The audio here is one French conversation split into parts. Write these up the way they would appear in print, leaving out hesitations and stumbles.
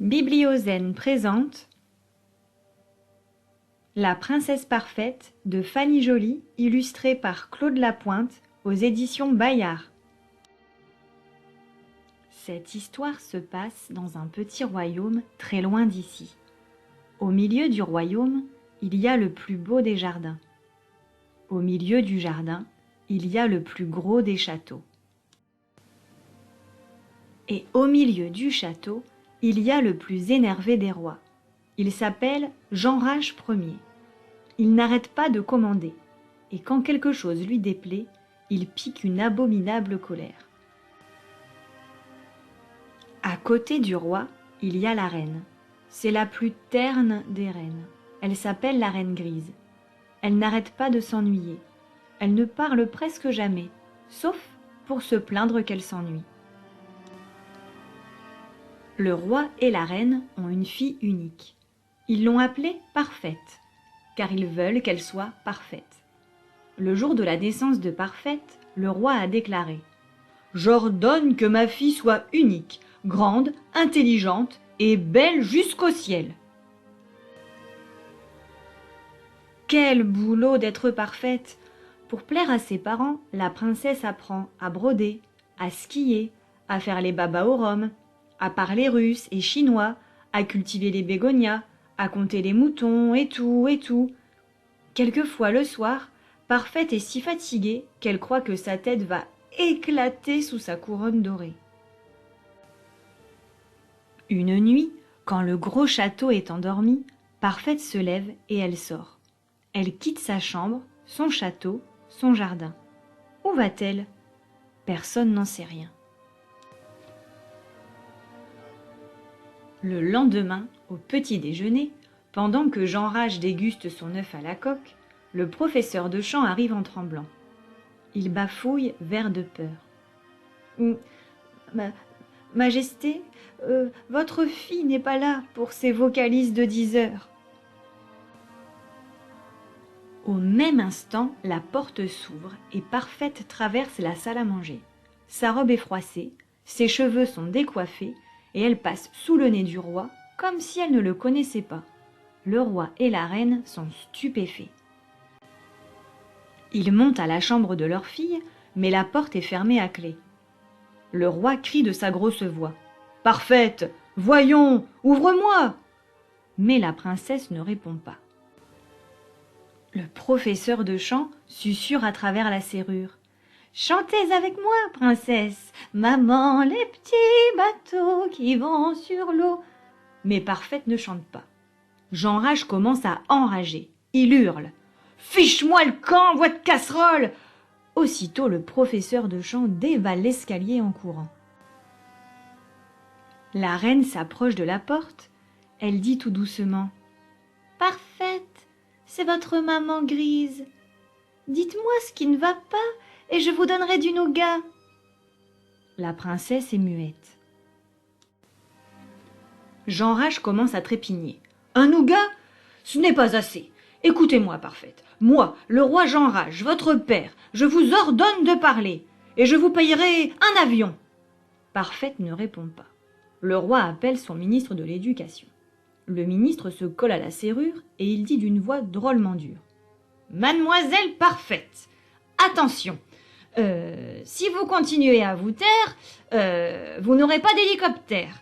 Bibliothèque présente La princesse parfaite de Fanny Joly, illustrée par Claude Lapointe aux éditions Bayard. Cette histoire se passe dans un petit royaume très loin d'ici. Au milieu du royaume, il y a le plus beau des jardins. Au milieu du jardin, il y a le plus gros des châteaux. Et au milieu du château, il y a le plus énervé des rois. Il s'appelle Jeanrage Ier. Il n'arrête pas de commander, et quand quelque chose lui déplaît, il pique une abominable colère. À côté du roi, il y a la reine. C'est la plus terne des reines. Elle s'appelle la reine grise. Elle n'arrête pas de s'ennuyer. Elle ne parle presque jamais, sauf pour se plaindre qu'elle s'ennuie. Le roi et la reine ont une fille unique. Ils l'ont appelée Parfaite, car ils veulent qu'elle soit parfaite. Le jour de la naissance de Parfaite, le roi a déclaré « J'ordonne que ma fille soit unique, grande, intelligente et belle jusqu'au ciel. » Quel boulot d'être parfaite! Pour plaire à ses parents, la princesse apprend à broder, à skier, à faire les babas au rhum, à parler russe et chinois, à cultiver les bégonias, à compter les moutons et tout et tout. Quelquefois le soir, Parfaite est si fatiguée qu'elle croit que sa tête va éclater sous sa couronne dorée. Une nuit, quand le gros château est endormi, Parfaite se lève et elle sort. Elle quitte sa chambre, son château, son jardin. Où va-t-elle? Personne n'en sait rien. Le lendemain, au petit déjeuner, pendant que Jeanrage déguste son œuf à la coque, le professeur de chant arrive en tremblant. Il bafouille, vert de peur. « Majesté, votre fille n'est pas là pour ses vocalises de 10 heures. » Au même instant, la porte s'ouvre et Parfaite traverse la salle à manger. Sa robe est froissée, ses cheveux sont décoiffés et elle passe sous le nez du roi comme si elle ne le connaissait pas. Le roi et la reine sont stupéfaits. Ils montent à la chambre de leur fille, mais la porte est fermée à clé. Le roi crie de sa grosse voix « Parfaite, voyons, ouvre-moi !» Mais la princesse ne répond pas. Le professeur de chant susurre à travers la serrure. « Chantez avec moi, princesse, maman, les petits bateaux qui vont sur l'eau. » Mais Parfaite ne chante pas. Jeanrage commence à enrager. Il hurle. « Fiche-moi le camp, voix de casserole !» Aussitôt, le professeur de chant dévale l'escalier en courant. La reine s'approche de la porte. Elle dit tout doucement « Parfaite, c'est votre maman grise. Dites-moi ce qui ne va pas et je vous donnerai du nougat. » La princesse est muette. Jeanrage commence à trépigner. « Un nougat? Ce n'est pas assez. Écoutez-moi, Parfaite. Moi, le roi Jeanrage, votre père, je vous ordonne de parler, et je vous payerai un avion. » Parfaite ne répond pas. Le roi appelle son ministre de l'Éducation. Le ministre se colle à la serrure et il dit d'une voix drôlement dure. « Mademoiselle Parfaite, attention, si vous continuez à vous taire, vous n'aurez pas d'hélicoptère.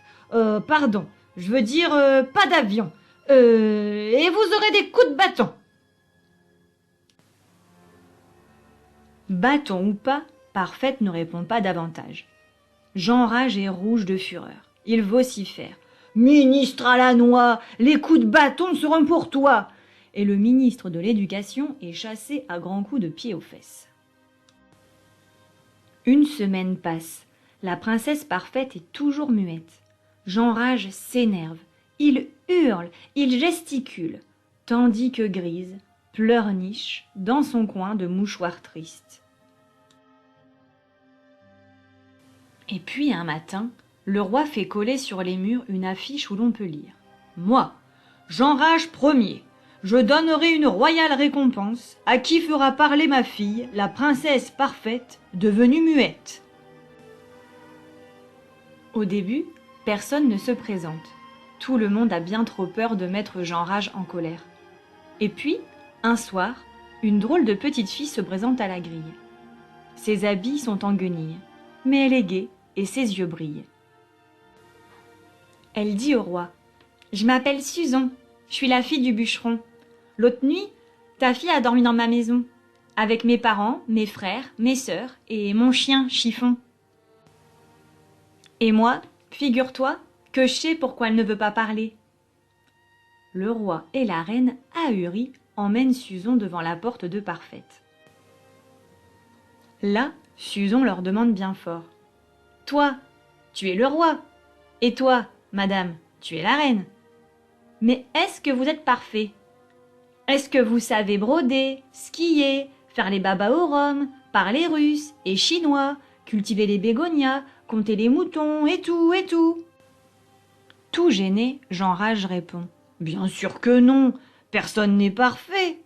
Pardon, je veux dire pas d'avion. Et vous aurez des coups de bâton. » Bâton ou pas, Parfaite ne répond pas davantage. Jeanrage est rouge de fureur. Il vocifère. « Ministre à la noix, les coups de bâton seront pour toi !» Et le ministre de l'Éducation est chassé à grands coups de pied aux fesses. Une semaine passe. La princesse Parfaite est toujours muette. Jeanrage s'énerve. Il hurle, il gesticule, tandis que Grise pleurniche dans son coin de mouchoir triste. Et puis un matin, le roi fait coller sur les murs une affiche où l'on peut lire « Moi, Jeanrage Ier, je donnerai une royale récompense à qui fera parler ma fille, la princesse Parfaite, devenue muette. » Au début, personne ne se présente. Tout le monde a bien trop peur de mettre Jean Rage en colère. Et puis, un soir, une drôle de petite fille se présente à la grille. Ses habits sont en guenilles, mais elle est gaie et ses yeux brillent. Elle dit au roi: « Je m'appelle Susan, je suis la fille du bûcheron. L'autre nuit, ta fille a dormi dans ma maison, avec mes parents, mes frères, mes sœurs et mon chien Chiffon. Et moi, figure-toi que je sais pourquoi elle ne veut pas parler. » Le roi et la reine, ahuris, emmènent Susan devant la porte de Parfaite. Là, Susan leur demande bien fort: « Toi, tu es le roi, et toi, madame, tu es la reine. Mais est-ce que vous êtes parfait? Est-ce que vous savez broder, skier, faire les babas au rhum, parler russe et chinois, cultiver les bégonias, compter les moutons et tout et tout ?» Tout gêné, Jean Rage répond: « Bien sûr que non, personne n'est parfait. »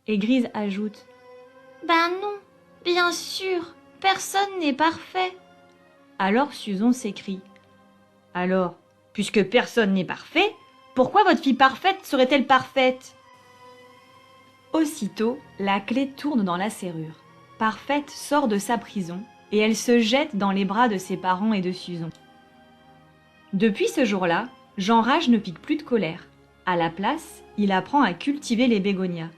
Et Grise ajoute: « Ben non, bien sûr, personne n'est parfait. » Alors Susan s'écrie: « Alors, puisque personne n'est parfait, pourquoi votre fille parfaite serait-elle parfaite ?» Aussitôt, la clé tourne dans la serrure. Parfaite sort de sa prison et elle se jette dans les bras de ses parents et de Susan. Depuis ce jour-là, Jean Rage ne pique plus de colère. À la place, il apprend à cultiver les bégonias.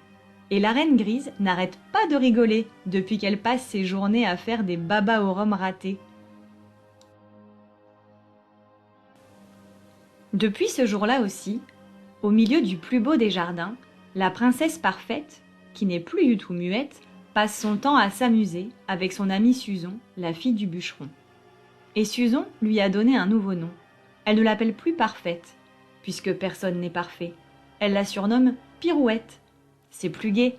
Et la reine Grise n'arrête pas de rigoler depuis qu'elle passe ses journées à faire des babas au rhum ratés. Depuis ce jour-là aussi, au milieu du plus beau des jardins, la princesse Parfaite, qui n'est plus du tout muette, passe son temps à s'amuser avec son amie Susan, la fille du bûcheron. Et Susan lui a donné un nouveau nom. Elle ne l'appelle plus Parfaite, puisque personne n'est parfait. Elle la surnomme Pirouette. C'est plus gai,